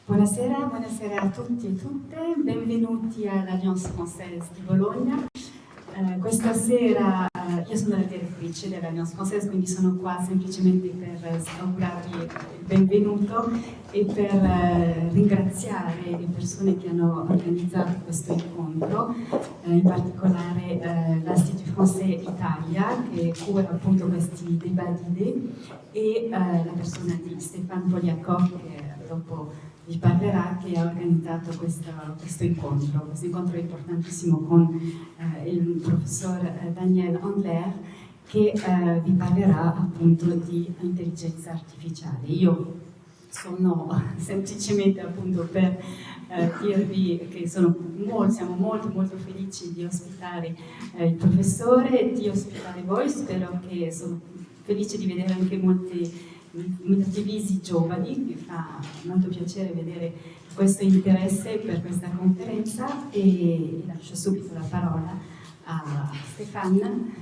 Buonasera, buonasera a tutti e tutte, benvenuti all'Alliance Française di Bologna. Questa sera io sono la direttrice dell'Alliance Française, quindi sono qua semplicemente per augurarvi il benvenuto e per ringraziare le persone che hanno organizzato questo incontro, in particolare l'Institut Français Italia, che cura appunto questi débat d'idées, e la persona di Stéphane Poliakov, che dopo vi parlerà, che ha organizzato questo incontro importantissimo con il professor Daniel Andler, che vi parlerà appunto di intelligenza artificiale. Io sono semplicemente appunto per dirvi che siamo molto felici di ospitare il professore, di ospitare voi. Sono felice di vedere anche molti visi giovani, mi fa molto piacere vedere questo interesse per questa conferenza, e lascio subito la parola a Stéphane,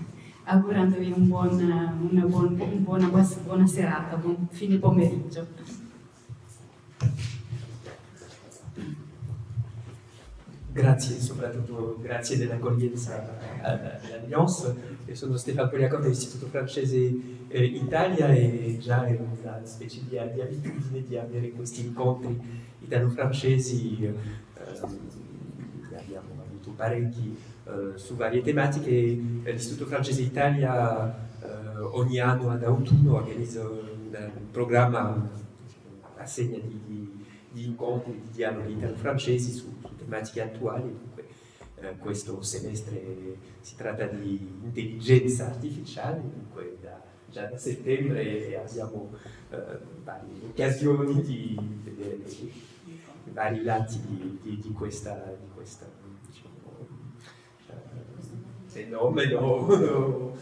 augurandovi una buona serata, buon fine pomeriggio. Grazie, soprattutto grazie dell'accoglienza all'Alliance. Io sono Stéphane Poliakov dell'Istituto Francese Italia, e già è una specie di abitudine di avere questi incontri italo-francesi. Abbiamo avuto parecchi su varie tematiche. L'Istituto Francese Italia ogni anno ad autunno organizza un programma, una rassegna di incontri, di dialoghi italo-francesi su tematiche attuali. Dunque, questo semestre si tratta di intelligenza artificiale, dunque già da settembre abbiamo varie occasioni di vedere i vari lati di questa diciamo, fenomeno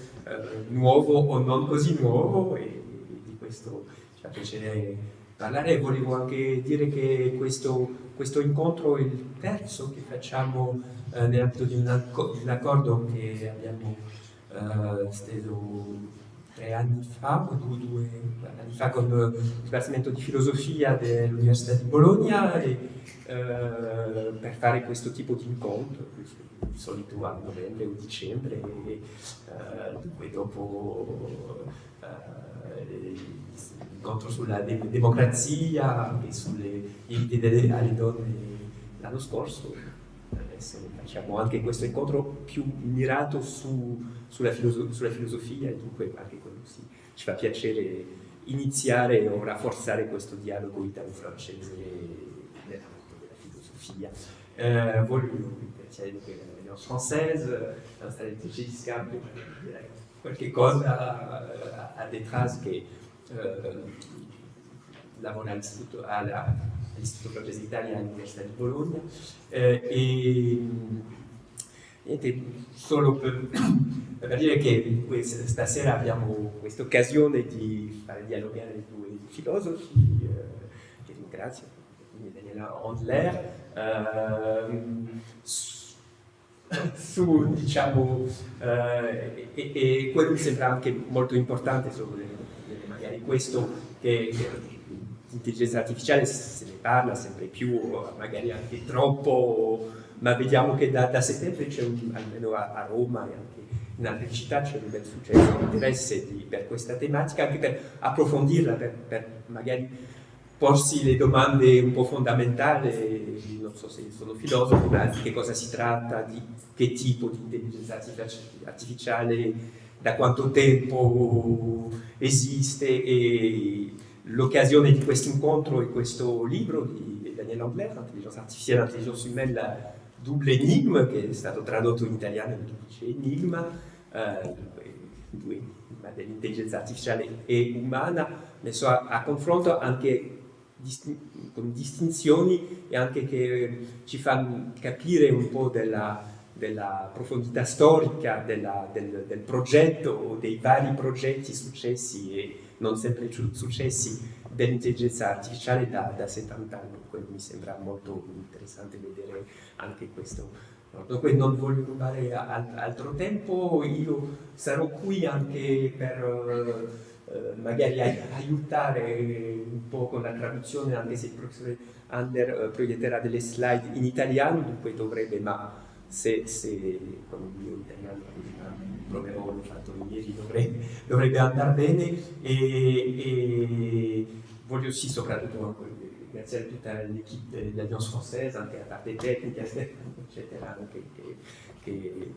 nuovo o non così nuovo, e di questo ci fa piacere parlare. Volevo anche dire che questo incontro è il terzo che facciamo nell'ambito di un accordo che abbiamo steso 3 anni fa, o due anni fa, con il Dipartimento di Filosofia dell'Università di Bologna, per fare questo tipo di incontro, di solito a novembre o dicembre, e dunque dopo l'incontro sulla democrazia e sulle diritti alle donne l'anno scorso. Adesso facciamo anche questo incontro più mirato sulla filosofia, e dunque anche quello ci fa piacere iniziare o rafforzare questo dialogo italo-francese nell'ambito della filosofia. Voglio ringraziare l'Alliance Française, la nostra direttrice di scambio, qualche cosa a Detras, che lavora all'Istituto Francese Italia all'Università di Bologna, e niente, solo per dire che stasera abbiamo questa occasione di fare dialogare due filosofi, che ringrazio, quindi Daniela Andler, su diciamo, e quello mi sembra anche molto importante, magari questo, che l'intelligenza artificiale se ne parla sempre più, magari anche troppo, ma vediamo che da settembre c'è almeno a Roma e anche in altre città c'è un bel successo, un interesse per questa tematica, anche per approfondirla, per magari porsi le domande un po' fondamentali. Non so se sono filosofo, ma di che cosa si tratta, di che tipo di intelligenza artificiale, da quanto tempo esiste, e l'occasione di questo incontro è questo libro di Daniel Andler, Intelligenza artificiale, intelligenza humaine, la double énigme, che è stato tradotto in italiano, in duplice enigma, dell'intelligenza artificiale e umana, messo a confronto anche con distinzioni, e anche che ci fanno capire un po' della profondità storica del progetto, o dei vari progetti successi e non sempre successi dell'intelligenza artificiale da 70 anni. Quello mi sembra molto interessante vedere anche questo. Dunque non voglio rubare altro tempo, io sarò qui anche per magari aiutare un po' con la traduzione, anche se il professore Ander proietterà delle slide in italiano, dunque dovrebbe, ma se con il mio italiano proverò, l'ho fatto ieri, dovrebbe andare bene, e voglio sì soprattutto ringraziare tutta l'equipe dell'Alliance Française, anche la parte tecnica, eccetera,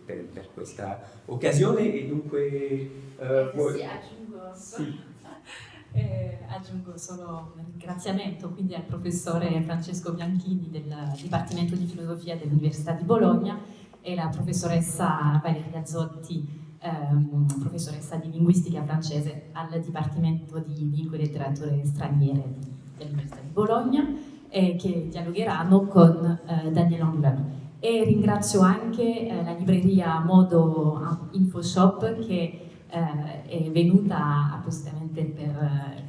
per questa occasione, e dunque aggiungo solo un ringraziamento quindi al professore Francesco Bianchini del Dipartimento di Filosofia dell'Università di Bologna e la professoressa Valeria Zotti, professoressa di Linguistica francese al Dipartimento di Lingue e Letterature Straniere dell'Università di Bologna, che dialogheranno con Daniel Angleur. E ringrazio anche la libreria Modo Infoshop che è venuta appositamente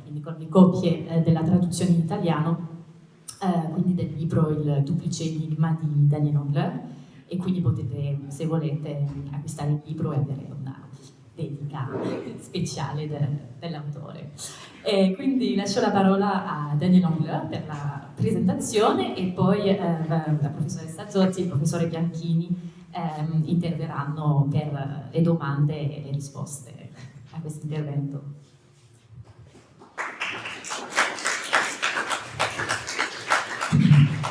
quindi con le copie della traduzione in italiano, quindi del libro Il duplice enigma di Daniel Angleur, e quindi potete, se volete, acquistare il libro e avere una dedica speciale dell'autore. Quindi lascio la parola a Daniel Angleur per la presentazione, e poi la professoressa Zotti e il professore Bianchini interverranno per le domande e le risposte a questo intervento.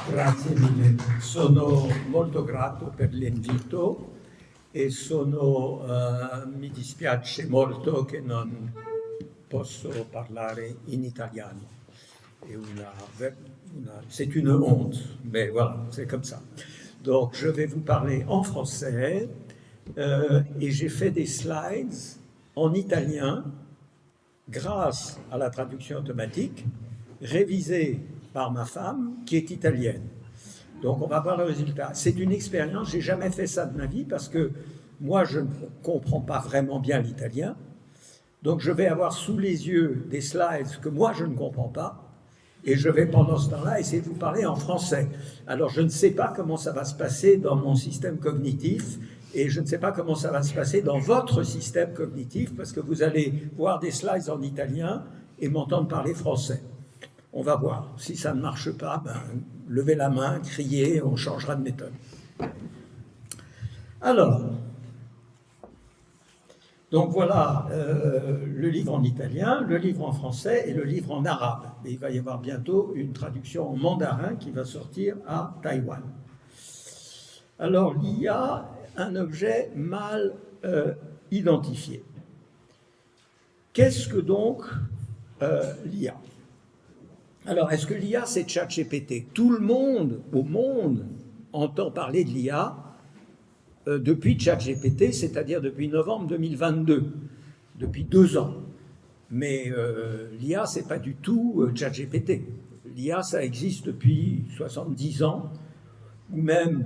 Grazie mille, sono molto grato per l'invito e mi dispiace molto che non posso parlare in italiano. C'est une honte, mais voilà, c'est comme ça. Donc, je vais vous parler en français et j'ai fait des slides en italien grâce à la traduction automatique révisée par ma femme qui est italienne. Donc, on va voir le résultat. C'est une expérience, j'ai jamais fait ça de ma vie parce que moi, je ne comprends pas vraiment bien l'italien. Donc, je vais avoir sous les yeux des slides que moi, je ne comprends pas. Et je vais pendant ce temps-là essayer de vous parler en français. Alors je ne sais pas comment ça va se passer dans mon système cognitif et je ne sais pas comment ça va se passer dans votre système cognitif parce que vous allez voir des slides en italien et m'entendre parler français. On va voir. Si ça ne marche pas, levez la main, criez, on changera de méthode. Alors, donc voilà le livre en italien, le livre en français et le livre en arabe. Et il va y avoir bientôt une traduction en mandarin qui va sortir à Taïwan. Alors, l'IA, un objet mal identifié. Qu'est-ce que donc l'IA? Alors, est-ce que l'IA, c'est ChatGPT? Tout le monde au monde entend parler de l'IA depuis ChatGPT, c'est-à-dire depuis novembre 2022, depuis 2 ans. Mais l'IA, ce n'est pas du tout ChatGPT. L'IA, ça existe depuis 70 ans, ou même,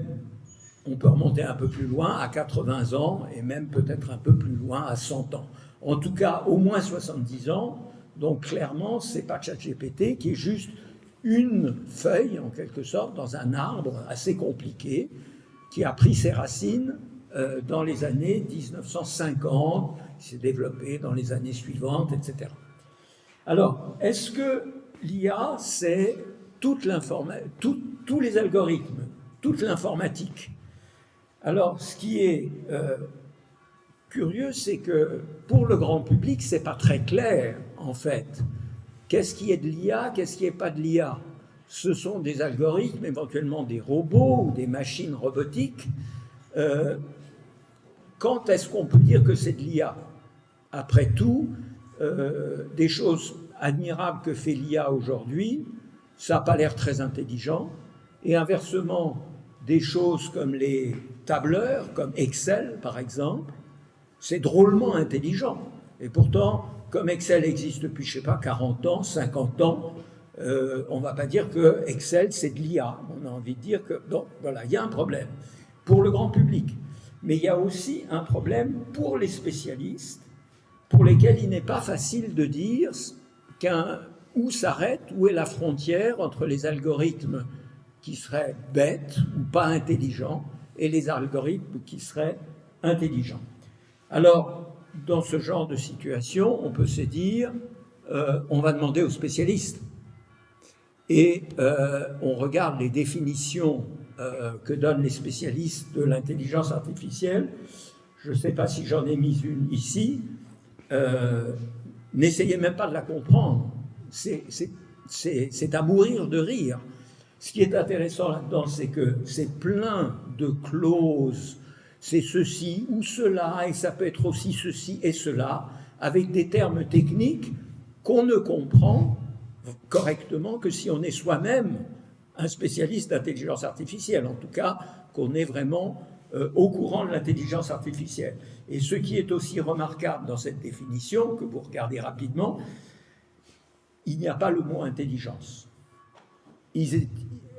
on peut remonter un peu plus loin, à 80 ans, et même peut-être un peu plus loin, à 100 ans. En tout cas, au moins 70 ans, donc clairement, ce n'est pas ChatGPT, qui est juste une feuille, en quelque sorte, dans un arbre assez compliqué, qui a pris ses racines dans les années 1950, qui s'est développé dans les années suivantes, etc. Alors, est-ce que l'IA, c'est tous les algorithmes, toute l'informatique? Alors, ce qui est curieux, c'est que pour le grand public, ce n'est pas très clair, en fait. Qu'est-ce qui est de l'IA, qu'est-ce qui n'est pas de l'IA? Ce sont des algorithmes, éventuellement des robots ou des machines robotiques. Quand est-ce qu'on peut dire que c'est de l'IA? Après tout, des choses admirables que fait l'IA aujourd'hui, ça n'a pas l'air très intelligent. Et inversement, des choses comme les tableurs, comme Excel par exemple, c'est drôlement intelligent. Et pourtant, comme Excel existe depuis, je ne sais pas, 40 ans, 50 ans, on ne va pas dire que Excel, c'est de l'IA. On a envie de dire que, donc voilà, il y a un problème pour le grand public. Mais il y a aussi un problème pour les spécialistes, pour lesquels il n'est pas facile de dire où s'arrête, où est la frontière entre les algorithmes qui seraient bêtes ou pas intelligents et les algorithmes qui seraient intelligents. Alors, dans ce genre de situation, on peut se dire, on va demander aux spécialistes. Et on regarde les définitions que donnent les spécialistes de l'intelligence artificielle. Je ne sais pas si j'en ai mis une ici. N'essayez même pas de la comprendre. C'est à mourir de rire. Ce qui est intéressant là-dedans, c'est que c'est plein de clauses. C'est ceci ou cela, et ça peut être aussi ceci et cela, avec des termes techniques qu'on ne comprend correctement que si on est soi-même un spécialiste d'intelligence artificielle, en tout cas qu'on est vraiment au courant de l'intelligence artificielle. Et ce qui est aussi remarquable dans cette définition, que vous regardez rapidement, il n'y a pas le mot intelligence.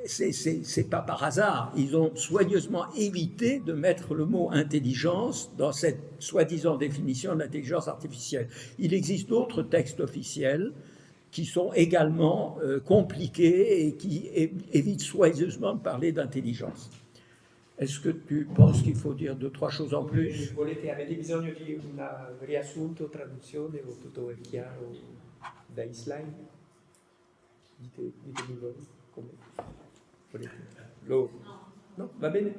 C'est pas par hasard, ils ont soigneusement évité de mettre le mot intelligence dans cette soi-disant définition de l'intelligence artificielle. Il existe d'autres textes officiels qui sont également compliqués et qui évitent soigneusement de parler d'intelligence. Est-ce que tu penses qu'il faut dire 2-3 choses en plus? Avete bisogno di un riassunto, traduzione o tutto è chiaro dai slide? Ditemi voi come volete. No? Va bene?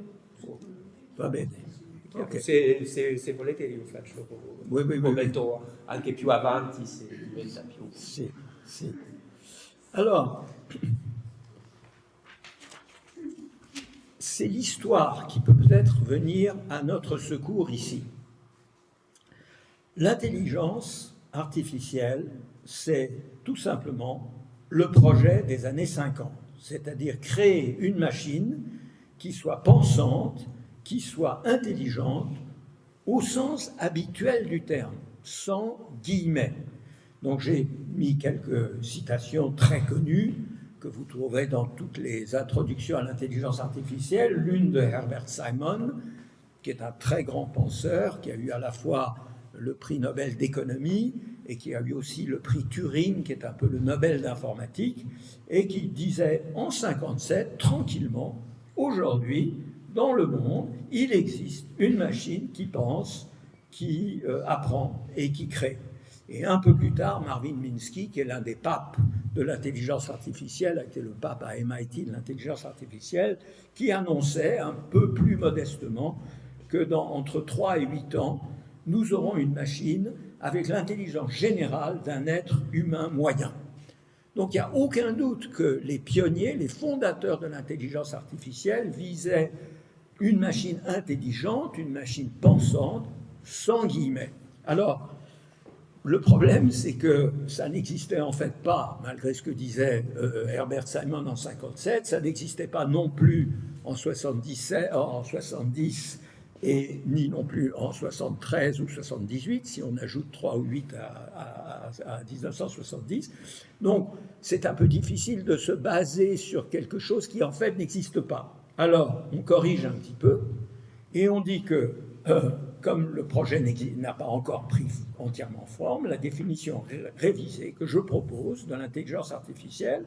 Va bene. Okay. Se volete io faccio un momento anche più avanti se diventa più... Sì. Alors, c'est l'histoire qui peut peut-être venir à notre secours ici. L'intelligence artificielle, c'est tout simplement le projet des années 50, c'est-à-dire créer une machine qui soit pensante, qui soit intelligente, au sens habituel du terme, sans guillemets. Donc j'ai mis quelques citations très connues que vous trouverez dans toutes les introductions à l'intelligence artificielle, l'une de Herbert Simon, qui est un très grand penseur, qui a eu à la fois le prix Nobel d'économie et qui a eu aussi le prix Turing, qui est un peu le Nobel d'informatique, et qui disait en 1957, tranquillement, aujourd'hui, dans le monde, il existe une machine qui pense, qui apprend et qui crée. Et un peu plus tard, Marvin Minsky, qui est l'un des papes de l'intelligence artificielle, a été le pape à MIT de l'intelligence artificielle, qui annonçait un peu plus modestement que entre 3 et 8 ans, nous aurons une machine avec l'intelligence générale d'un être humain moyen. Donc il n'y a aucun doute que les pionniers, les fondateurs de l'intelligence artificielle visaient une machine intelligente, une machine pensante, sans guillemets. Alors, le problème, c'est que ça n'existait en fait pas, malgré ce que disait Herbert Simon en 1957, ça n'existait pas non plus en 70 et ni non plus en 73 ou 78, si on ajoute 3 ou 8 à 1970. Donc, c'est un peu difficile de se baser sur quelque chose qui en fait n'existe pas. Alors, on corrige un petit peu et on dit que comme le projet n'a pas encore pris entièrement forme, la définition révisée que je propose de l'intelligence artificielle,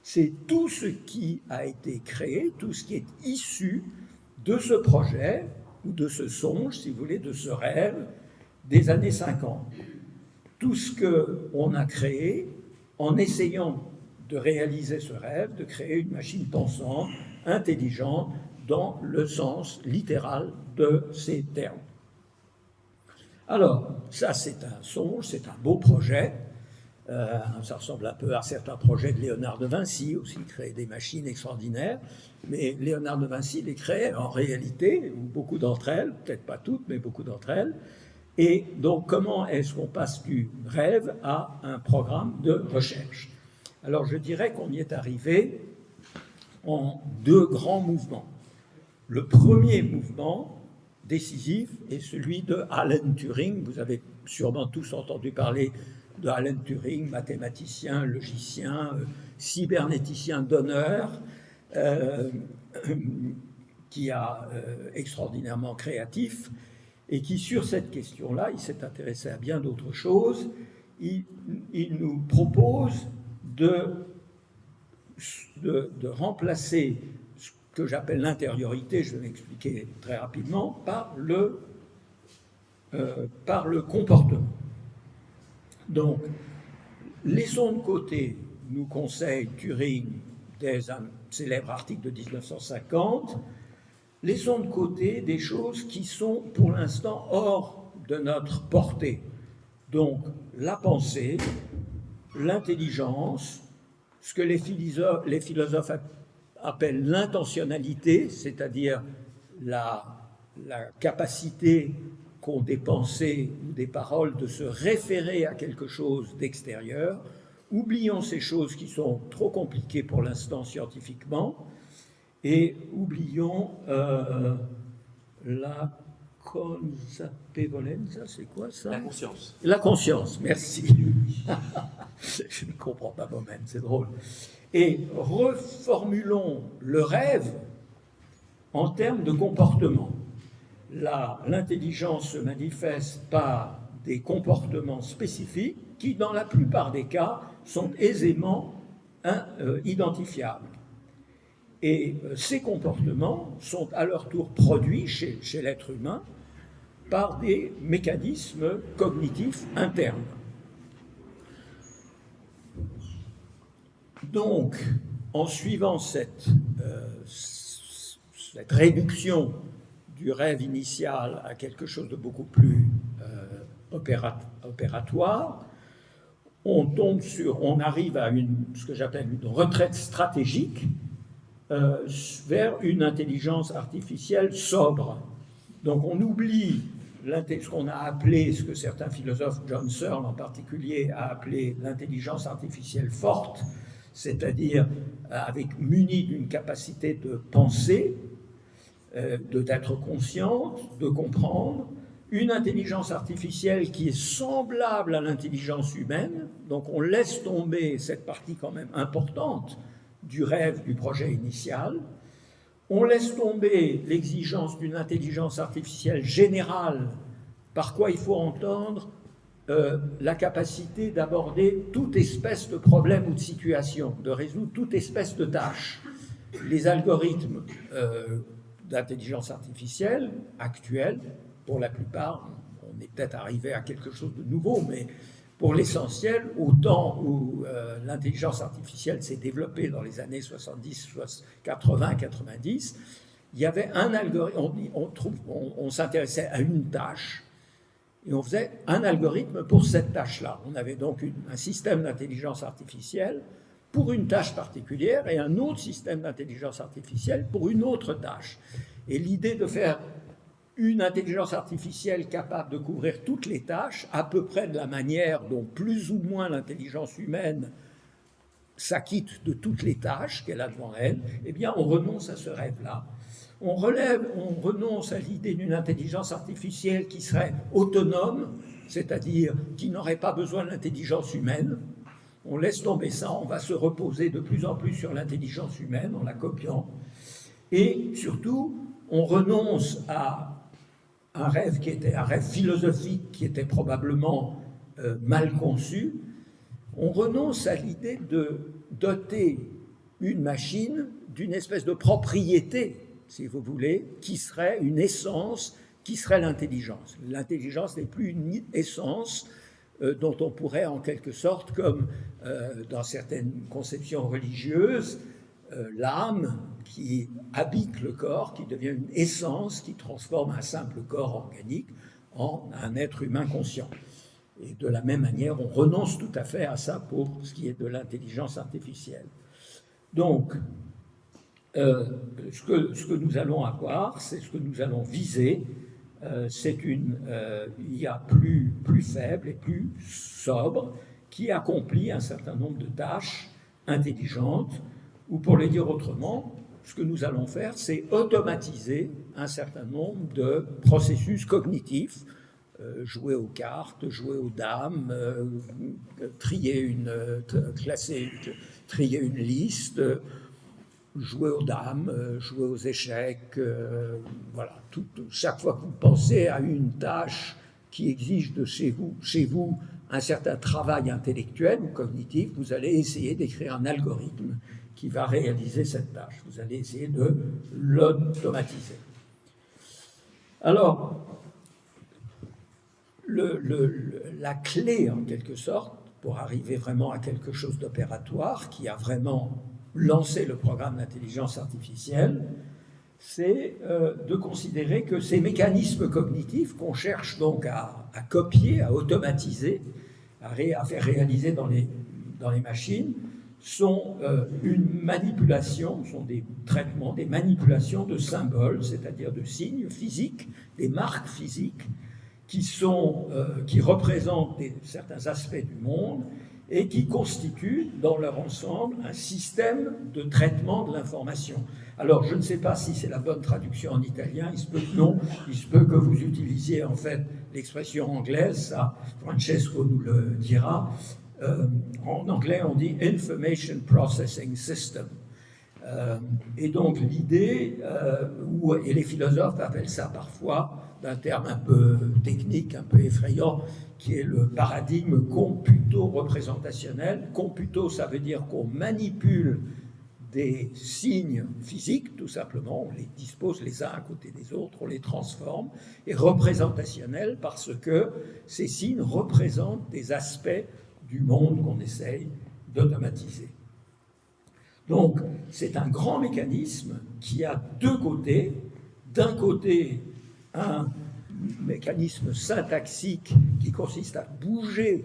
c'est tout ce qui a été créé, tout ce qui est issu de ce projet, ou de ce songe, si vous voulez, de ce rêve des années 50. Tout ce qu'on a créé en essayant de réaliser ce rêve, de créer une machine pensante, intelligente, dans le sens littéral de ces termes. Alors, ça c'est un songe, c'est un beau projet, ça ressemble un peu à certains projets de Léonard de Vinci, aussi créer des machines extraordinaires, mais Léonard de Vinci les créait en réalité, beaucoup d'entre elles, peut-être pas toutes, mais beaucoup d'entre elles, et donc comment est-ce qu'on passe du rêve à un programme de recherche? Alors je dirais qu'on y est arrivé en 2 grands mouvements. Le premier mouvement décisif est celui de Alan Turing. Vous avez sûrement tous entendu parler de Alan Turing, mathématicien, logicien, cybernéticien d'honneur, qui a extraordinairement créatif et qui, sur cette question-là, il s'est intéressé à bien d'autres choses. Il nous propose de remplacer ce que j'appelle l'intériorité, je vais l'expliquer très rapidement, par par le comportement. Donc, laissons de côté, nous conseille Turing dès un célèbre article de 1950, laissons de côté des choses qui sont pour l'instant hors de notre portée. Donc, la pensée, l'intelligence, ce que les philosophes appellent l'intentionnalité, c'est-à-dire la capacité qu'ont des pensées ou des paroles de se référer à quelque chose d'extérieur. Oublions ces choses qui sont trop compliquées pour l'instant scientifiquement et oublions la consapevolezza, c'est quoi ça? La conscience. La conscience, merci. Je ne comprends pas moi-même, c'est drôle. Et reformulons le rêve en termes de comportement. L'intelligence se manifeste par des comportements spécifiques qui, dans la plupart des cas, sont aisément identifiables. Et ces comportements sont à leur tour produits chez l'être humain par des mécanismes cognitifs internes. Donc, en suivant cette réduction du rêve initial à quelque chose de beaucoup plus opératoire, on arrive à ce que j'appelle une retraite stratégique vers une intelligence artificielle sobre. Donc on oublie ce qu'on a appelé, ce que certains philosophes, John Searle en particulier, a appelé l'intelligence artificielle forte, c'est-à-dire munie d'une capacité de penser, d'être consciente, de comprendre, une intelligence artificielle qui est semblable à l'intelligence humaine, donc on laisse tomber cette partie quand même importante du rêve du projet initial, on laisse tomber l'exigence d'une intelligence artificielle générale, par quoi il faut entendre la capacité d'aborder toute espèce de problème ou de situation, de résoudre toute espèce de tâche. Les algorithmes d'intelligence artificielle actuels, pour la plupart, on est peut-être arrivé à quelque chose de nouveau, mais pour l'essentiel, au temps où l'intelligence artificielle s'est développée dans les années 70, 80, 90, il y avait un algorithme, on s'intéressait à une tâche, et on faisait un algorithme pour cette tâche-là. On avait donc un système d'intelligence artificielle pour une tâche particulière et un autre système d'intelligence artificielle pour une autre tâche. Et l'idée de faire une intelligence artificielle capable de couvrir toutes les tâches, à peu près de la manière dont plus ou moins l'intelligence humaine s'acquitte de toutes les tâches qu'elle a devant elle, eh bien on renonce à ce rêve-là. On renonce à l'idée d'une intelligence artificielle qui serait autonome, c'est-à-dire qui n'aurait pas besoin de l'intelligence humaine. On laisse tomber ça, on va se reposer de plus en plus sur l'intelligence humaine en la copiant. Et surtout, on renonce à un rêve qui était un rêve philosophique, qui était probablement mal conçu. On renonce à l'idée de doter une machine d'une espèce de propriété, si vous voulez, qui serait une essence, qui serait l'intelligence. L'intelligence n'est plus une essence dont on pourrait en quelque sorte, comme dans certaines conceptions religieuses, l'âme qui habite le corps, qui devient une essence, qui transforme un simple corps organique en un être humain conscient. Et de la même manière, on renonce tout à fait à ça pour ce qui est de l'intelligence artificielle. Donc, ce que nous allons avoir, c'est ce que nous allons viser, c'est une IA plus faible et plus sobre, qui accomplit un certain nombre de tâches intelligentes, ou pour le dire autrement, ce que nous allons faire, c'est automatiser un certain nombre de processus cognitifs, jouer aux cartes, jouer aux dames, trier une liste, jouer aux dames, jouer aux échecs, voilà. Chaque fois que vous pensez à une tâche qui exige de chez vous un certain travail intellectuel ou cognitif, vous allez essayer d'écrire un algorithme qui va réaliser cette tâche. Vous allez essayer de l'automatiser. Alors, la clé, en quelque sorte, pour arriver vraiment à quelque chose d'opératoire, qui a vraiment lancé le programme d'intelligence artificielle, c'est de considérer que ces mécanismes cognitifs qu'on cherche donc à copier, à automatiser, à faire réaliser dans les machines, sont une manipulation, sont des traitements, des manipulations de symboles, c'est-à-dire de signes physiques, des marques physiques, qui représentent certains aspects du monde et qui constituent dans leur ensemble un système de traitement de l'information. Alors, je ne sais pas si c'est la bonne traduction en italien, il se peut que non, il se peut que vous utilisiez en fait l'expression anglaise, ça, Francesco nous le dira. En anglais, on dit Information Processing System. Et donc l'idée, et les philosophes appellent ça parfois d'un terme un peu technique, un peu effrayant, qui est le paradigme computo-représentationnel. Computo, ça veut dire qu'on manipule des signes physiques, tout simplement, on les dispose les uns à côté des autres, on les transforme, et représentationnel parce que ces signes représentent des aspects du monde qu'on essaye d'automatiser. Donc, c'est un grand mécanisme qui a deux côtés. D'un côté, un mécanisme syntaxique qui consiste à bouger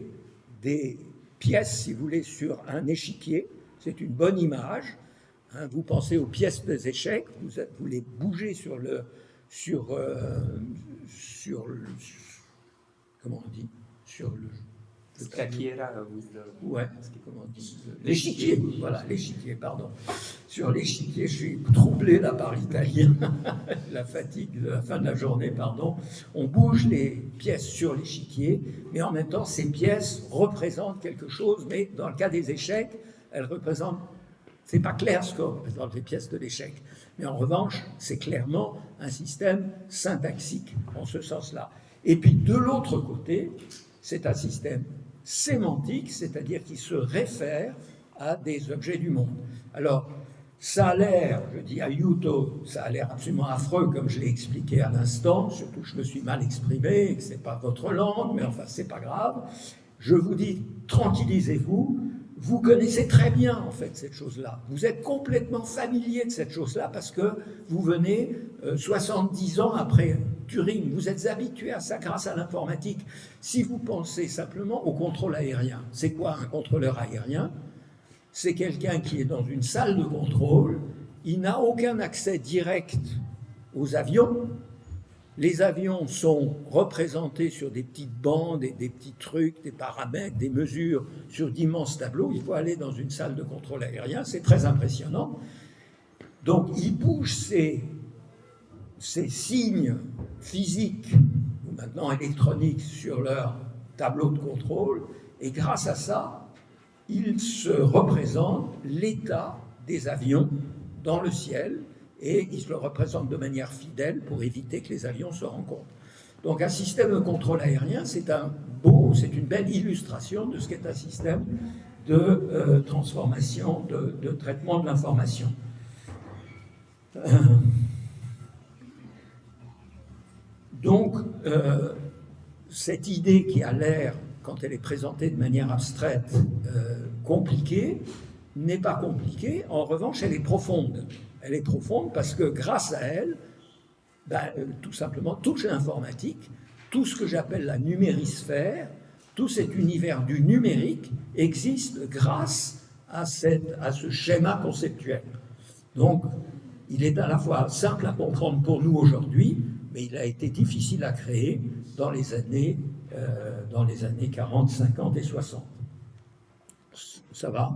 des pièces, si vous voulez, sur un échiquier. C'est une bonne image. Vous pensez aux pièces des échecs, vous les bougez comment on dit, sur le ouais, comment on dit, l'échiquier, voilà, l'échiquier, pardon. Sur l'échiquier, je suis troublé là par l'italien, la fatigue de la fin de la journée, pardon. On bouge les pièces sur l'échiquier, mais en même temps, ces pièces représentent quelque chose, mais dans le cas des échecs, elles représentent, c'est pas clair ce que représentent les pièces de l'échec, mais en revanche, c'est clairement un système syntaxique, en ce sens-là. Et puis, de l'autre côté, c'est un système sémantique, c'est-à-dire qui se réfère à des objets du monde. Alors, ça a l'air, je dis à Yuto, ça a l'air absolument affreux, comme je l'ai expliqué à l'instant, surtout que je me suis mal exprimé, et que ce n'est pas votre langue, mais enfin, c'est pas grave. Je vous dis, tranquillisez-vous, vous connaissez très bien, en fait, cette chose-là. Vous êtes complètement familier de cette chose-là, parce que vous venez 70 ans après Turing, vous êtes habitué à ça grâce à l'informatique. Si vous pensez simplement au contrôle aérien, c'est quoi un contrôleur aérien? C'est quelqu'un qui est dans une salle de contrôle, il n'a aucun accès direct aux avions. Les avions sont représentés sur des petites bandes, et des petits trucs, des paramètres, des mesures sur d'immenses tableaux. Il faut aller dans une salle de contrôle aérien, c'est très impressionnant. Donc il bouge ces signes physiques, ou maintenant électroniques, sur leur tableau de contrôle, et grâce à ça, il se représente l'état des avions dans le ciel, et il se le représente de manière fidèle pour éviter que les avions se rencontrent. Donc un système de contrôle aérien, c'est une belle illustration de ce qu'est un système de transformation, de traitement de l'information. Donc, cette idée qui a l'air, quand elle est présentée de manière abstraite, compliquée, n'est pas compliquée. En revanche, elle est profonde. Elle est profonde parce que grâce à elle, tout simplement, toute l'informatique, tout ce que j'appelle la numérisphère, tout cet univers du numérique existe grâce à ce schéma conceptuel. Donc, il est à la fois simple à comprendre pour nous aujourd'hui, mais il a été difficile à créer dans les années 40, 50 et 60. Ça va?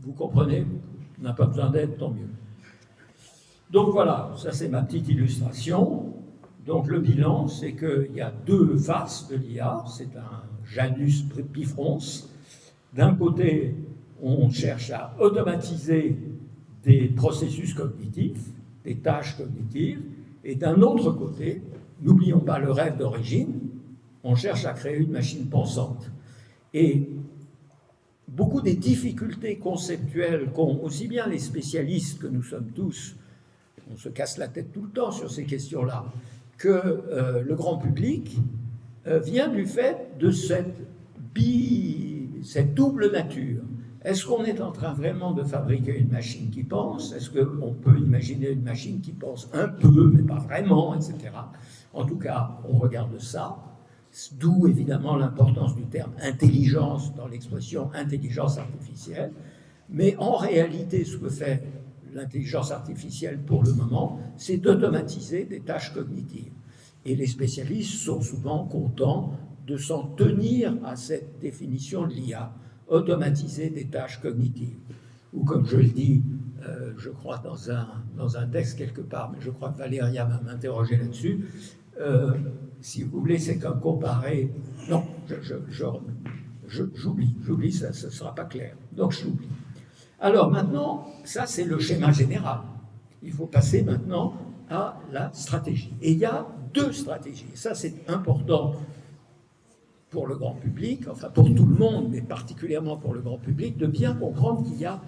Vous comprenez? On n'a pas besoin d'aide, tant mieux. Donc voilà, ça c'est ma petite illustration. Donc le bilan, c'est qu'il y a deux faces de l'IA. C'est un Janus bifrons. D'un côté, on cherche à automatiser des processus cognitifs, des tâches cognitives, et d'un autre côté, n'oublions pas le rêve d'origine, on cherche à créer une machine pensante. Et beaucoup des difficultés conceptuelles qu'ont aussi bien les spécialistes que nous sommes tous, on se casse la tête tout le temps sur ces questions-là, que le grand public, vient du fait de cette double nature. Est-ce qu'on est en train vraiment de fabriquer une machine qui pense? Est-ce qu'on peut imaginer une machine qui pense un peu, mais pas vraiment, etc. En tout cas, on regarde ça, d'où évidemment l'importance du terme intelligence dans l'expression intelligence artificielle. Mais en réalité, ce que fait l'intelligence artificielle pour le moment, c'est d'automatiser des tâches cognitives. Et les spécialistes sont souvent contents de s'en tenir à cette définition de l'IA, automatiser des tâches cognitives. Ou comme je le dis, je crois dans un texte quelque part, mais je crois que Valéria va m'interroger là-dessus, si vous voulez, c'est comme comparer... Non, j'oublie, ça ne sera pas clair, donc j'oublie. Alors maintenant, ça c'est le schéma général. Il faut passer maintenant à la stratégie. Et il y a deux stratégies. Ça c'est important pour le grand public, enfin pour tout le monde, mais particulièrement pour le grand public, de bien comprendre qu'il y a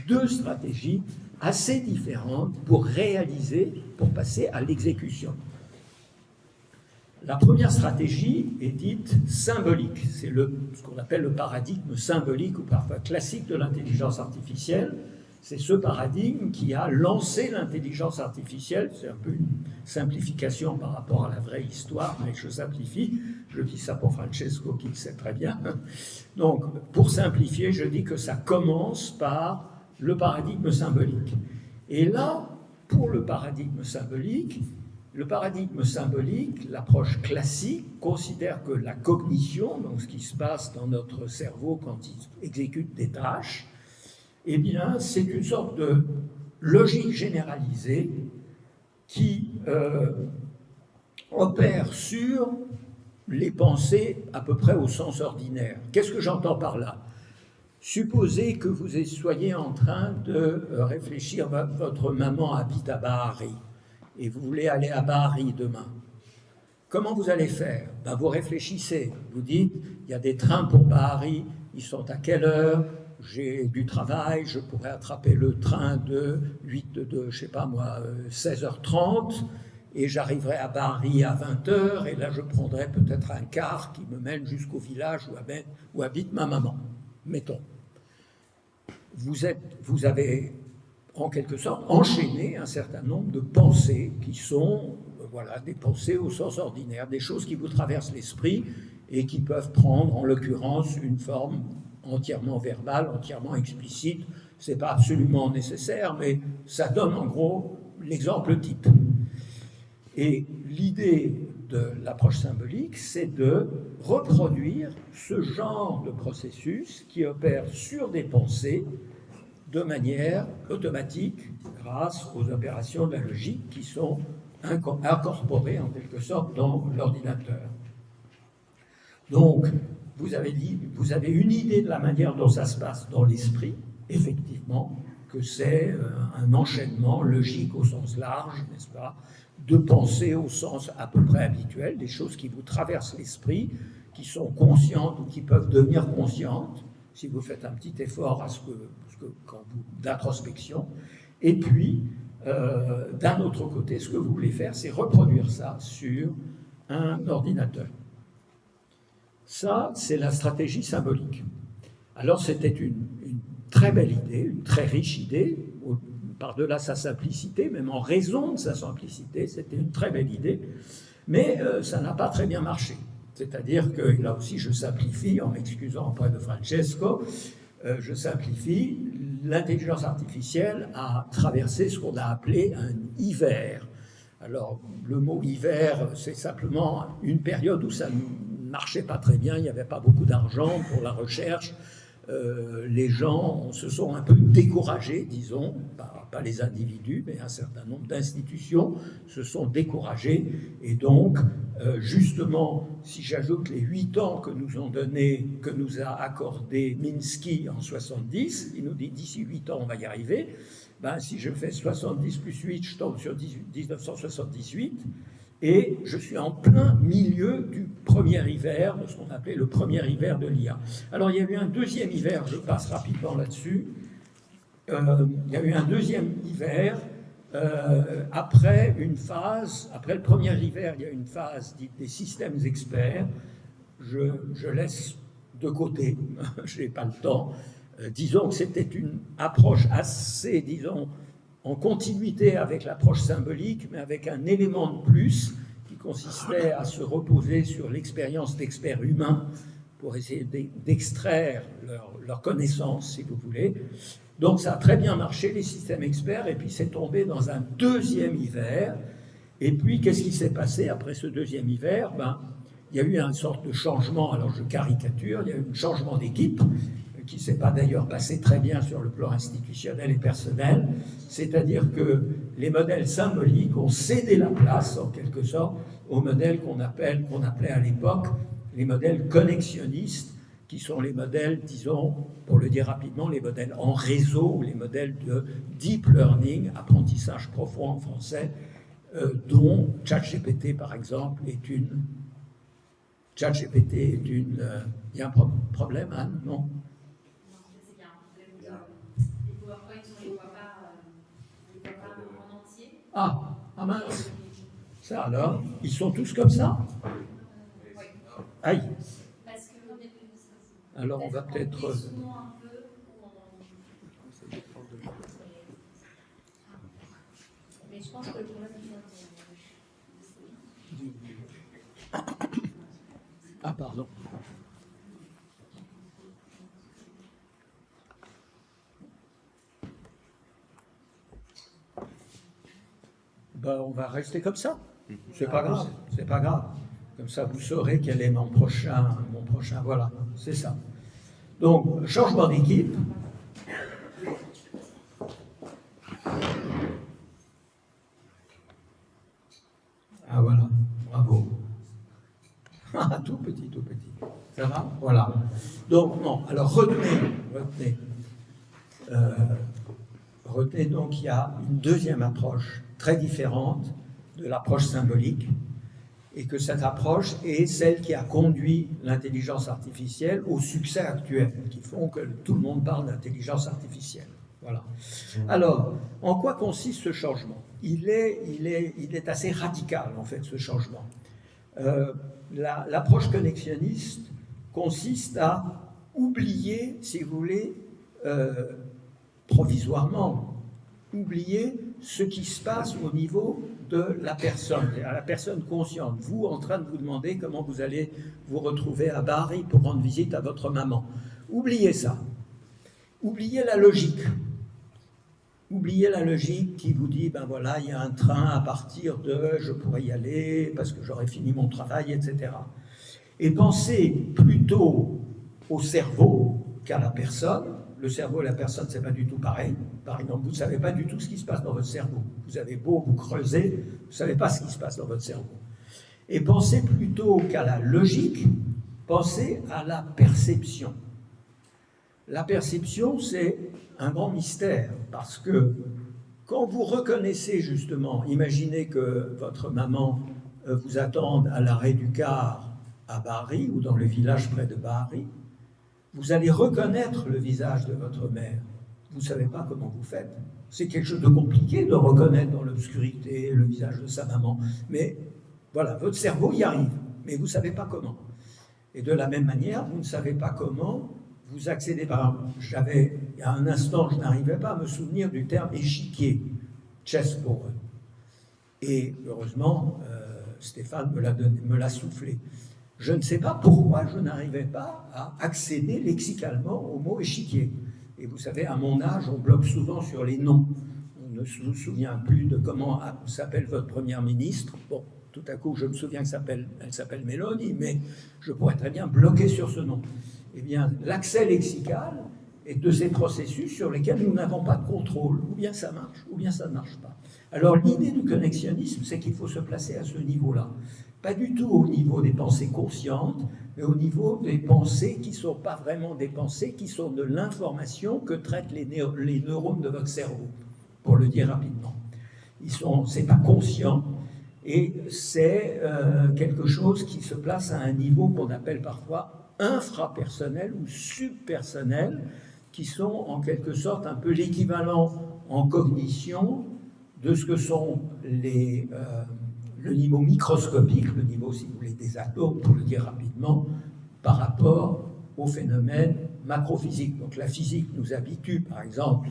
deux stratégies assez différentes pour réaliser, pour passer à l'exécution. La première stratégie est dite symbolique. C'est ce qu'on appelle le paradigme symbolique ou parfois classique de l'intelligence artificielle. C'est ce paradigme qui a lancé l'intelligence artificielle. C'est un peu une simplification par rapport à la vraie histoire, mais je simplifie. Je dis ça pour Francesco qui le sait très bien. Donc, pour simplifier, je dis que ça commence par le paradigme symbolique. Et là, pour le paradigme symbolique, l'approche classique, considère que la cognition, donc ce qui se passe dans notre cerveau quand il exécute des tâches, eh bien, c'est une sorte de logique généralisée qui opère sur les pensées à peu près au sens ordinaire. Qu'est-ce que j'entends par là? Supposez que vous soyez en train de réfléchir, votre maman habite à Bari, et vous voulez aller à Bari demain. Comment vous allez faire? Ben, vous réfléchissez, vous dites, il y a des trains pour Bari, ils sont à quelle heure? J'ai du travail, je pourrais attraper le train de 16h30, et j'arriverai à Bari à 20h, et là je prendrai peut-être un car qui me mène jusqu'au village où habite ma maman, mettons. Vous avez en quelque sorte enchaîné un certain nombre de pensées qui sont des pensées au sens ordinaire, des choses qui vous traversent l'esprit et qui peuvent prendre en l'occurrence une forme entièrement verbale, entièrement explicite. Ce n'est pas absolument nécessaire, mais ça donne en gros l'exemple type. Et l'idée de l'approche symbolique, c'est de reproduire ce genre de processus qui opère sur des pensées de manière automatique grâce aux opérations de la logique qui sont incorporées en quelque sorte dans l'ordinateur. Donc, vous avez une idée de la manière dont ça se passe dans l'esprit, effectivement, que c'est un enchaînement logique au sens large, n'est-ce pas, de pensées au sens à peu près habituel, des choses qui vous traversent l'esprit, qui sont conscientes ou qui peuvent devenir conscientes, si vous faites un petit effort d'introspection. Et puis, d'un autre côté, ce que vous voulez faire, c'est reproduire ça sur un ordinateur. Ça, c'est la stratégie symbolique. Alors, c'était une très belle idée, une très riche idée, par-delà sa simplicité, même en raison de sa simplicité, c'était une très belle idée, mais ça n'a pas très bien marché. C'est-à-dire que, là aussi, je simplifie, en m'excusant auprès de Francesco, je simplifie, l'intelligence artificielle a traversé ce qu'on a appelé un hiver. Alors, le mot hiver, c'est simplement une période où ça ne marchait pas très bien, il n'y avait pas beaucoup d'argent pour la recherche. Les gens se sont un peu découragés, disons, pas les individus, mais un certain nombre d'institutions se sont découragées. Et donc, justement, si j'ajoute les 8 ans que nous a accordé Minsky en 70, il nous dit d'ici 8 ans on va y arriver, ben, si je fais 70 plus 8, je tombe sur 1978, et je suis en plein milieu du premier hiver, de ce qu'on appelait le premier hiver de l'IA. Alors, il y a eu un deuxième hiver, je passe rapidement là-dessus. Il y a eu un deuxième hiver après une phase, après le premier hiver, il y a une phase dite des systèmes experts. Je laisse de côté, je n'ai pas le temps. Disons que c'était une approche assez, disons, en continuité avec l'approche symbolique, mais avec un élément de plus qui consistait à se reposer sur l'expérience d'experts humains pour essayer d'extraire leur connaissance, si vous voulez. Donc ça a très bien marché, les systèmes experts, et puis c'est tombé dans un deuxième hiver. Et puis, qu'est-ce qui s'est passé après ce deuxième hiver? Il y a eu une sorte de changement, alors je caricature, il y a eu un changement d'équipe, qui ne s'est pas d'ailleurs passé très bien sur le plan institutionnel et personnel, c'est-à-dire que les modèles symboliques ont cédé la place, en quelque sorte, aux modèles qu'on appelait à l'époque les modèles connexionnistes, qui sont les modèles, disons, pour le dire rapidement, les modèles en réseau, ou les modèles de deep learning, apprentissage profond en français, dont ChatGPT, par exemple, est une... ChatGPT est une... Il y a un problème, Anne, non? Ah mince. Ça alors, ils sont tous comme ça? Aïe. Alors on va peut-être... Mais je pense que le problème Ah pardon. On va rester comme ça. C'est pas grave, c'est pas grave. Comme ça, vous saurez quel est mon prochain. Voilà, c'est ça. Donc, changement d'équipe. Ah voilà, bravo. Ah, tout petit. Ça va? Voilà. Donc, non, alors retenez donc qu'il y a une deuxième approche très différente de l'approche symbolique, et que cette approche est celle qui a conduit l'intelligence artificielle au succès actuel, qui font que tout le monde parle d'intelligence artificielle. Voilà. Alors, en quoi consiste ce changement? Il est assez radical, en fait, ce changement. L'approche connexionniste consiste à oublier, si vous voulez, provisoirement, oublier ce qui se passe au niveau de la personne consciente. Vous, en train de vous demander comment vous allez vous retrouver à Bari pour rendre visite à votre maman. Oubliez ça. Oubliez la logique. Oubliez la logique qui vous dit, ben voilà, il y a un train à partir de, je pourrais y aller parce que j'aurai fini mon travail, etc. Et pensez plutôt au cerveau qu'à la personne. Le cerveau et la personne, c'est pas du tout pareil. Par exemple, vous ne savez pas du tout ce qui se passe dans votre cerveau. Vous avez beau vous creuser, vous ne savez pas ce qui se passe dans votre cerveau. Et pensez plutôt qu'à la logique, pensez à la perception. La perception, c'est un grand mystère, parce que quand vous reconnaissez justement, imaginez que votre maman vous attende à l'arrêt du car à Bari, ou dans le village près de Bari, vous allez reconnaître le visage de votre mère. Vous ne savez pas comment vous faites. C'est quelque chose de compliqué de reconnaître dans l'obscurité le visage de sa maman. Mais voilà, votre cerveau y arrive, mais vous ne savez pas comment. Et de la même manière, vous ne savez pas comment vous accédez. Par exemple, il y a un instant, je n'arrivais pas à me souvenir du terme échiquier, chessboard. Et heureusement, Stéphane me l'a soufflé. Je ne sais pas pourquoi je n'arrivais pas à accéder lexicalement au mot échiquier. Et vous savez, à mon âge, on bloque souvent sur les noms. On ne se souvient plus de comment s'appelle votre première ministre. Bon, tout à coup, je me souviens qu'elle s'appelle Mélanie, mais je pourrais très bien bloquer sur ce nom. Eh bien, l'accès lexical est de ces processus sur lesquels nous n'avons pas de contrôle. Ou bien ça marche, ou bien ça ne marche pas. Alors, l'idée du connexionnisme, c'est qu'il faut se placer à ce niveau-là. Pas du tout au niveau des pensées conscientes, mais au niveau des pensées qui ne sont pas vraiment des pensées, qui sont de l'information que traitent les neurones de votre cerveau, pour le dire rapidement. C'est pas conscient, et c'est quelque chose qui se place à un niveau qu'on appelle parfois infrapersonnel ou subpersonnel, qui sont en quelque sorte un peu l'équivalent en cognition de ce que sont le niveau microscopique, le niveau, si vous voulez, des atomes, pour le dire rapidement, par rapport aux phénomènes macrophysiques. Donc la physique nous habitue, par exemple,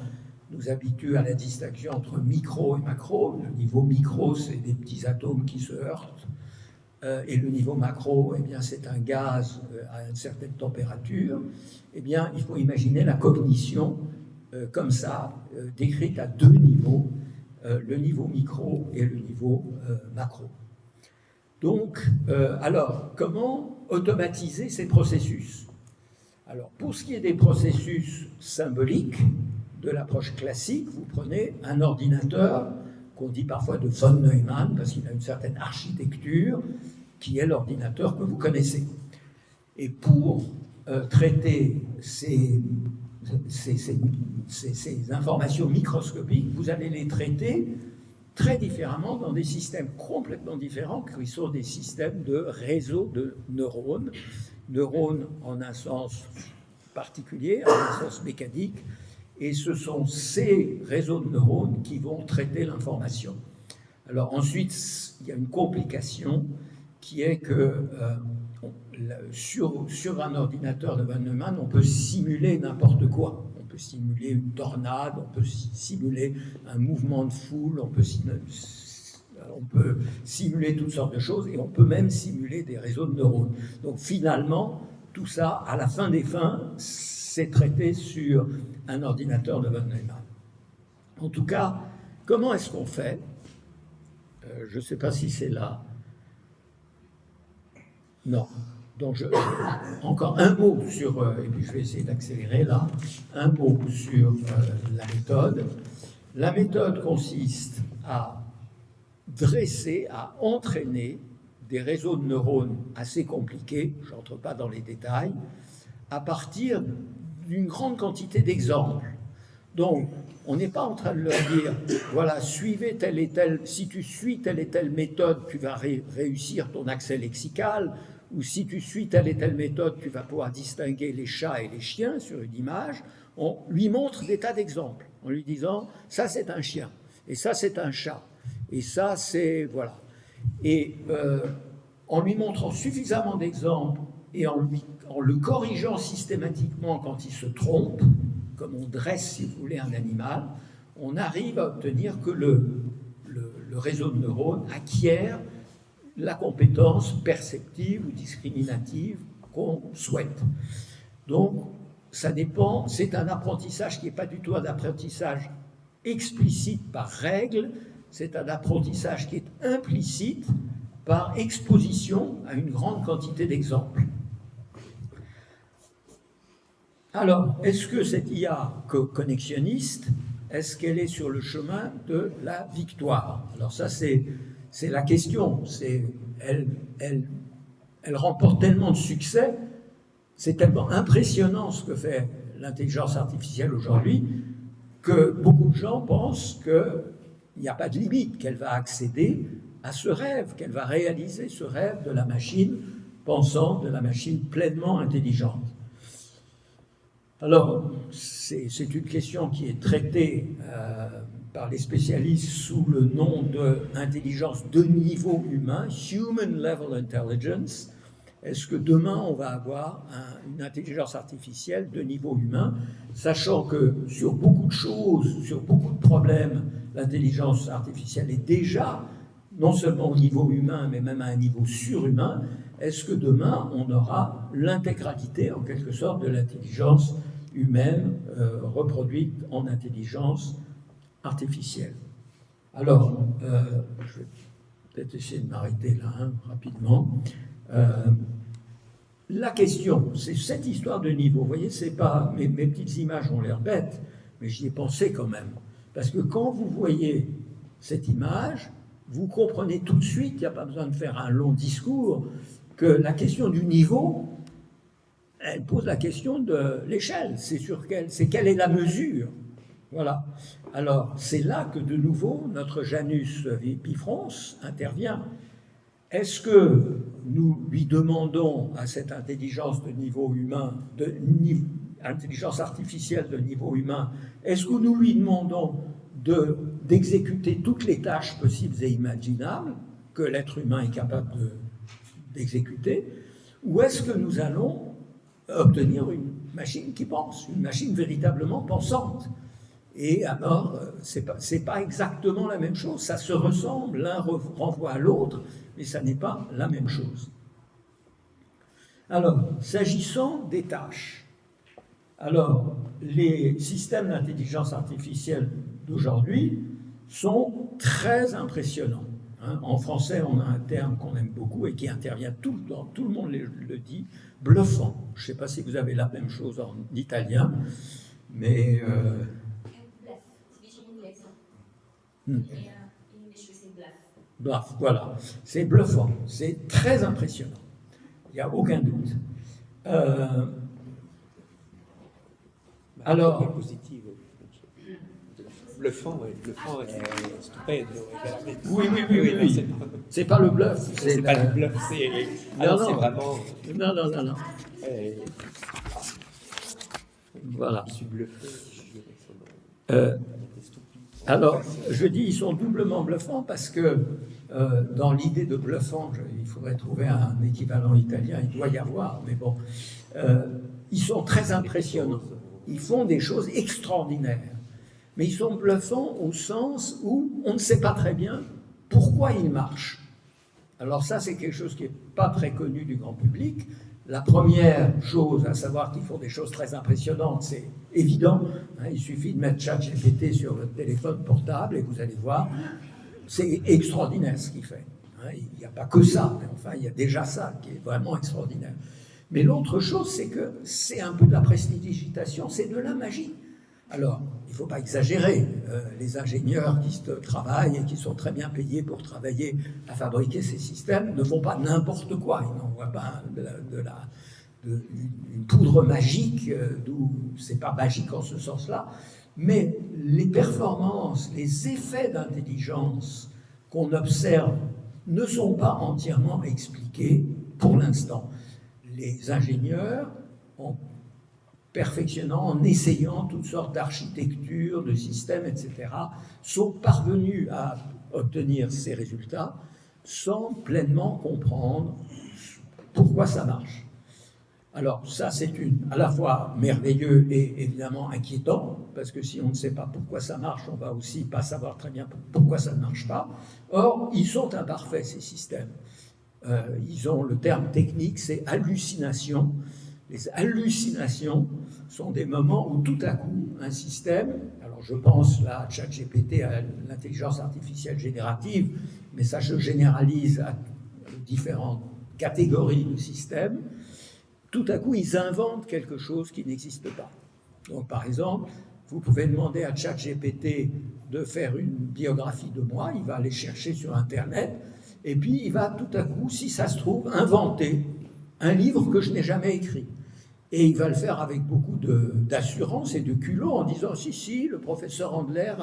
à la distinction entre micro et macro. Le niveau micro, c'est des petits atomes qui se heurtent, et le niveau macro, eh bien, c'est un gaz à une certaine température. Eh bien, il faut imaginer la cognition comme ça, décrite à deux niveaux, le niveau micro et le niveau macro. Donc, alors, comment automatiser ces processus? Alors, pour ce qui est des processus symboliques de l'approche classique, vous prenez un ordinateur qu'on dit parfois de von Neumann, parce qu'il a une certaine architecture, qui est l'ordinateur que vous connaissez. Et pour traiter ces informations microscopiques, vous allez les traiter très différemment dans des systèmes complètement différents, qui sont des systèmes de réseaux de neurones. Neurones en un sens particulier, en un sens mécanique, et ce sont ces réseaux de neurones qui vont traiter l'information. Alors ensuite, il y a une complication qui est que sur un ordinateur de von Neumann, on peut simuler n'importe quoi. On peut simuler une tornade, on peut simuler un mouvement de foule, on peut simuler toutes sortes de choses, et on peut même simuler des réseaux de neurones. Donc finalement, tout ça, à la fin des fins, c'est traité sur un ordinateur de von Neumann. En tout cas, comment est-ce qu'on fait? Je ne sais pas si c'est là. Non. Donc, encore un mot sur, et puis je vais essayer d'accélérer là, un mot sur la méthode. La méthode consiste à dresser, à entraîner des réseaux de neurones assez compliqués, je n'entre pas dans les détails, à partir d'une grande quantité d'exemples. Donc, on n'est pas en train de leur dire, voilà, suivez telle et telle, si tu suis telle et telle méthode, tu vas réussir ton accès lexical, ou si tu suis telle et telle méthode, tu vas pouvoir distinguer les chats et les chiens sur une image. On lui montre des tas d'exemples, en lui disant, ça c'est un chien, et ça c'est un chat, et ça c'est, voilà. Et en lui montrant suffisamment d'exemples, et en le corrigeant systématiquement quand il se trompe, comme on dresse, si vous voulez, un animal, on arrive à obtenir que le réseau de neurones acquiert la compétence perceptive ou discriminative qu'on souhaite. Donc, ça dépend, c'est un apprentissage qui n'est pas du tout un apprentissage explicite par règle, c'est un apprentissage qui est implicite par exposition à une grande quantité d'exemples. Alors, est-ce que cette IA connexionniste, est-ce qu'elle est sur le chemin de la victoire? Alors ça, c'est la question. Elle remporte tellement de succès, c'est tellement impressionnant ce que fait l'intelligence artificielle aujourd'hui, que beaucoup de gens pensent qu'il n'y a pas de limite, qu'elle va accéder à ce rêve, qu'elle va réaliser ce rêve de la machine pensante, de la machine pleinement intelligente. Alors, c'est une question qui est traitée par les spécialistes sous le nom d'intelligence de niveau humain, Human Level Intelligence. Est-ce que demain, on va avoir une intelligence artificielle de niveau humain, sachant que sur beaucoup de choses, sur beaucoup de problèmes, l'intelligence artificielle est déjà non seulement au niveau humain, mais même à un niveau surhumain? Est-ce que demain, on aura l'intégralité, en quelque sorte, de l'intelligence humaine reproduite en intelligence artificielle? Alors, je vais peut-être essayer de m'arrêter là, rapidement. La question, c'est cette histoire de niveau. Vous voyez, c'est pas mes petites images ont l'air bêtes, mais j'y ai pensé quand même. Parce que quand vous voyez cette image, vous comprenez tout de suite, il n'y a pas besoin de faire un long discours, que la question du niveau, elle pose la question de l'échelle. C'est quelle est la mesure? Voilà. Alors, c'est là que de nouveau, notre Janus bifrons intervient. Est-ce que nous lui demandons à cette intelligence de niveau humain, intelligence artificielle de niveau humain, est-ce que nous lui demandons de d'exécuter toutes les tâches possibles et imaginables que l'être humain est capable d'exécuter, ou est-ce que nous allons obtenir une machine qui pense, une machine véritablement pensante? Et alors, c'est pas exactement la même chose, ça se ressemble, l'un renvoie à l'autre, mais ça n'est pas la même chose. Alors, s'agissant des tâches, alors, les systèmes d'intelligence artificielle d'aujourd'hui sont très impressionnants. En français, on a un terme qu'on aime beaucoup et qui intervient tout le temps, tout le monde le dit, bluffant. Je ne sais pas si vous avez la même chose en italien, mais... Bluff, voilà. C'est bluffant, c'est très impressionnant. Il n'y a aucun doute. Alors, bluffant, è stupendo, veramente. Oui. C'est pas le bluff. C'est pas le bluff, c'est c'est vraiment. Non. Voilà. Je suis bluffé. Alors, je dis ils sont doublement bluffants parce que dans l'idée de bluffant, il faudrait trouver un équivalent italien, il doit y avoir, mais bon, ils sont très impressionnants. Ils font des choses extraordinaires. Mais ils sont bluffants au sens où on ne sait pas très bien pourquoi ils marchent. Alors ça, c'est quelque chose qui n'est pas très connu du grand public. La première chose à savoir qu'ils font des choses très impressionnantes, c'est évident. Il suffit de mettre ChatGPT sur votre téléphone portable et vous allez voir, c'est extraordinaire ce qu'il fait. Il n'y a pas que ça, mais enfin, il y a déjà ça qui est vraiment extraordinaire. Mais l'autre chose, c'est que c'est un peu de la prestidigitation, c'est de la magie. Alors, il ne faut pas exagérer. Les ingénieurs qui travaillent et qui sont très bien payés pour travailler à fabriquer ces systèmes ne font pas n'importe quoi. Ils n'envoient pas une poudre magique, d'où c'est pas magique en ce sens-là. Mais les performances, les effets d'intelligence qu'on observe ne sont pas entièrement expliqués pour l'instant. Les ingénieurs, en perfectionnant, en essayant toutes sortes d'architectures, de systèmes, etc., sont parvenus à obtenir ces résultats sans pleinement comprendre pourquoi ça marche. Alors ça, c'est à la fois merveilleux et évidemment inquiétant, parce que si on ne sait pas pourquoi ça marche, on ne va aussi pas savoir très bien pourquoi ça ne marche pas. Or, ils sont imparfaits, ces systèmes. Ils ont le terme technique, c'est hallucination. Les hallucinations sont des moments où tout à coup, un système, alors je pense là à ChatGPT, à l'intelligence artificielle générative, mais ça se généralise à différentes catégories de systèmes, tout à coup ils inventent quelque chose qui n'existe pas. Donc par exemple, vous pouvez demander à ChatGPT de faire une biographie de moi, il va aller chercher sur Internet, et puis il va tout à coup, si ça se trouve, inventer un livre que je n'ai jamais écrit. Et il va le faire avec beaucoup d'assurance et de culot en disant si, le professeur Andler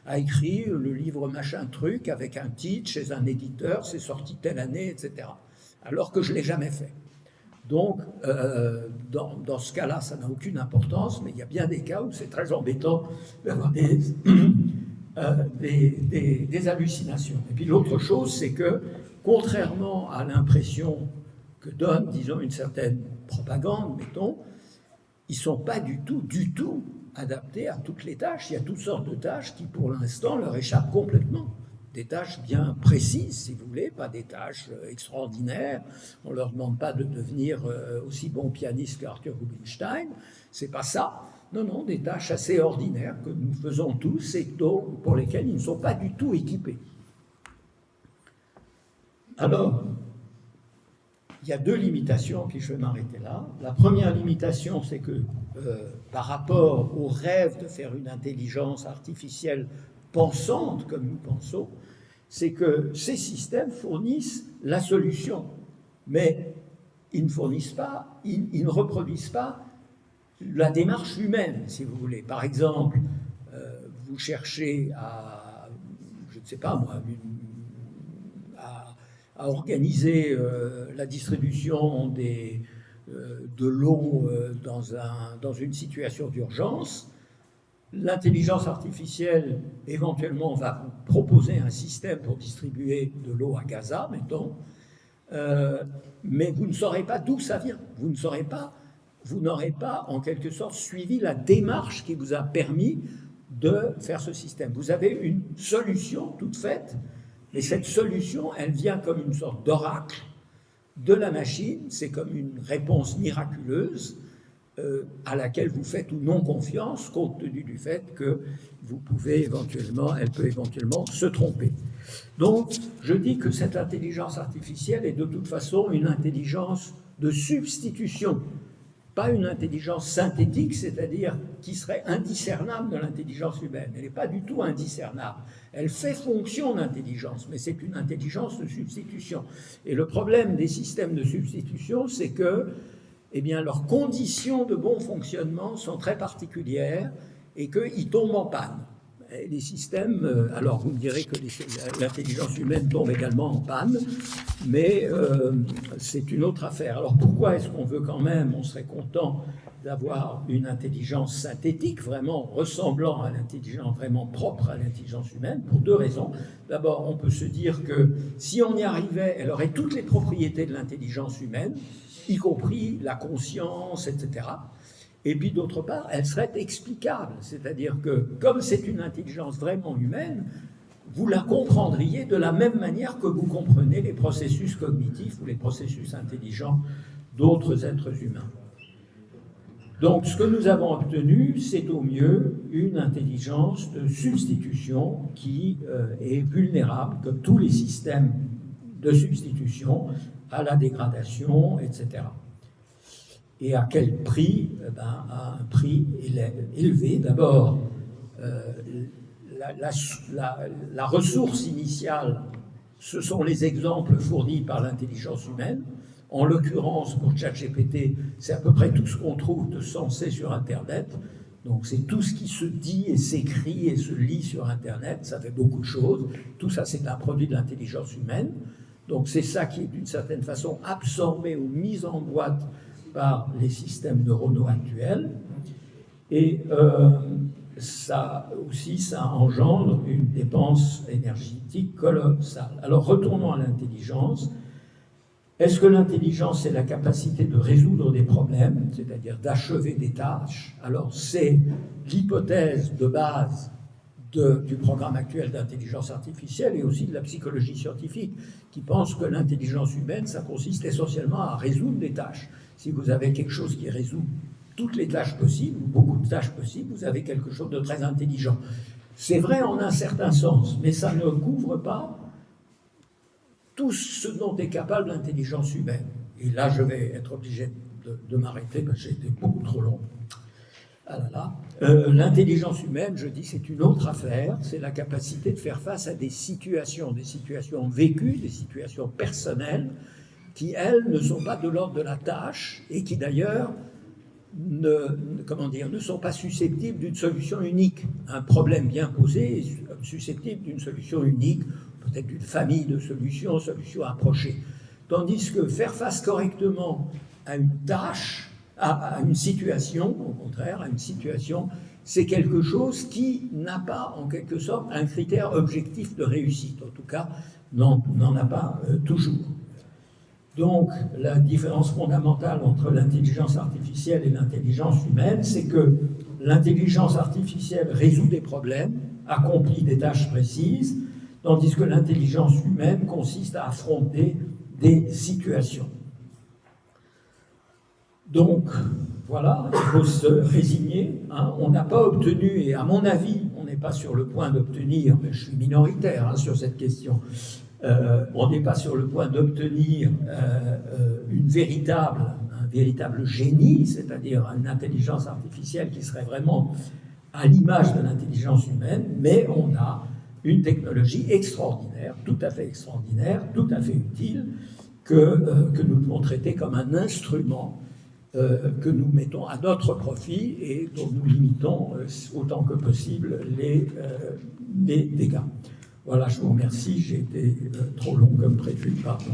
a écrit le livre machin truc avec un titre chez un éditeur, c'est sorti telle année, etc. Alors que je ne l'ai jamais fait. Donc, dans ce cas-là, ça n'a aucune importance, mais il y a bien des cas où c'est très embêtant d'avoir des hallucinations. Et puis l'autre chose, c'est que, contrairement à l'impression que donne, disons, une certaine propagande, mettons, ils ne sont pas du tout adaptés à toutes les tâches. Il y a toutes sortes de tâches qui, pour l'instant, leur échappent complètement. Des tâches bien précises, si vous voulez, pas des tâches extraordinaires. On ne leur demande pas de devenir aussi bon pianiste qu'Arthur Rubinstein. C'est pas ça. Non, des tâches assez ordinaires que nous faisons tous et pour lesquelles ils ne sont pas du tout équipés. Alors, il y a deux limitations, puis je vais m'arrêter là. La première limitation, c'est que par rapport au rêve de faire une intelligence artificielle pensante, comme nous pensons, c'est que ces systèmes fournissent la solution, mais ils ne fournissent pas, ils ne reproduisent pas la démarche humaine, si vous voulez. Par exemple, vous cherchez à, je ne sais pas moi, à organiser la distribution de l'eau dans une situation d'urgence. L'intelligence artificielle, éventuellement, va vous proposer un système pour distribuer de l'eau à Gaza, mettons, mais vous ne saurez pas d'où ça vient. Vous n'aurez pas, en quelque sorte, suivi la démarche qui vous a permis de faire ce système. Vous avez une solution toute faite, mais cette solution, elle vient comme une sorte d'oracle de la machine, c'est comme une réponse miraculeuse à laquelle vous faites ou non confiance, compte tenu du fait que elle peut éventuellement se tromper. Donc, je dis que cette intelligence artificielle est de toute façon une intelligence de substitution, pas une intelligence synthétique, c'est-à-dire qui serait indiscernable de l'intelligence humaine. Elle n'est pas du tout indiscernable. Elle fait fonction d'intelligence, mais c'est une intelligence de substitution. Et le problème des systèmes de substitution, c'est que leurs conditions de bon fonctionnement sont très particulières et qu'ils tombent en panne. Et les systèmes, alors vous me direz que l'intelligence humaine tombe également en panne, mais c'est une autre affaire. Alors pourquoi est-ce qu'on veut quand même, on serait content d'avoir une intelligence synthétique, vraiment ressemblant à l'intelligence, vraiment propre à l'intelligence humaine, pour deux raisons. D'abord, on peut se dire que si on y arrivait, elle aurait toutes les propriétés de l'intelligence humaine, y compris la conscience, etc. Et puis d'autre part, elle serait explicable, c'est-à-dire que comme c'est une intelligence vraiment humaine, vous la comprendriez de la même manière que vous comprenez les processus cognitifs ou les processus intelligents d'autres êtres humains. Donc ce que nous avons obtenu, c'est au mieux une intelligence de substitution qui est vulnérable, comme tous les systèmes de substitution, à la dégradation, etc. Et à quel prix? À un prix élevé. D'abord, la ressource initiale, ce sont les exemples fournis par l'intelligence humaine. En l'occurrence, pour ChatGPT, c'est à peu près tout ce qu'on trouve de sensé sur Internet. Donc c'est tout ce qui se dit et s'écrit et se lit sur Internet. Ça fait beaucoup de choses. Tout ça, c'est un produit de l'intelligence humaine. Donc c'est ça qui est d'une certaine façon absorbé ou mis en boîte par les systèmes neuronaux actuels. Et ça engendre une dépense énergétique colossale. Alors retournons à l'intelligence. Est-ce que l'intelligence, c'est la capacité de résoudre des problèmes, c'est-à-dire d'achever des tâches? Alors c'est l'hypothèse de base du programme actuel d'intelligence artificielle et aussi de la psychologie scientifique, qui pense que l'intelligence humaine, ça consiste essentiellement à résoudre des tâches. Si vous avez quelque chose qui résout toutes les tâches possibles, ou beaucoup de tâches possibles, vous avez quelque chose de très intelligent. C'est vrai en un certain sens, mais ça ne couvre pas tout ce dont est capable l'intelligence humaine. Et là, je vais être obligé de m'arrêter, parce que j'ai été beaucoup trop long. Ah là là. L'intelligence humaine, je dis, c'est une autre affaire. C'est la capacité de faire face à des situations vécues, des situations personnelles, qui, elles, ne sont pas de l'ordre de la tâche, et qui, d'ailleurs, ne sont pas susceptibles d'une solution unique. Un problème bien posé est susceptible d'une solution unique, peut-être d'une famille de solutions approchées. Tandis que faire face correctement à une tâche, à une situation, au contraire, à une situation, c'est quelque chose qui n'a pas, en quelque sorte, un critère objectif de réussite. En tout cas, n'en a pas toujours. Donc, la différence fondamentale entre l'intelligence artificielle et l'intelligence humaine, c'est que l'intelligence artificielle résout des problèmes, accomplit des tâches précises, tandis que l'intelligence humaine consiste à affronter des situations. Donc, voilà, il faut se résigner. On n'a pas obtenu, et à mon avis, on n'est pas sur le point d'obtenir, mais je suis minoritaire sur cette question, on n'est pas sur le point d'obtenir un véritable génie, c'est-à-dire une intelligence artificielle qui serait vraiment à l'image de l'intelligence humaine, mais on a une technologie extraordinaire, tout à fait extraordinaire, tout à fait utile, que nous devons traiter comme un instrument que nous mettons à notre profit et dont nous limitons autant que possible les dégâts. Voilà, je vous remercie, j'ai été trop long comme prévu, pardon.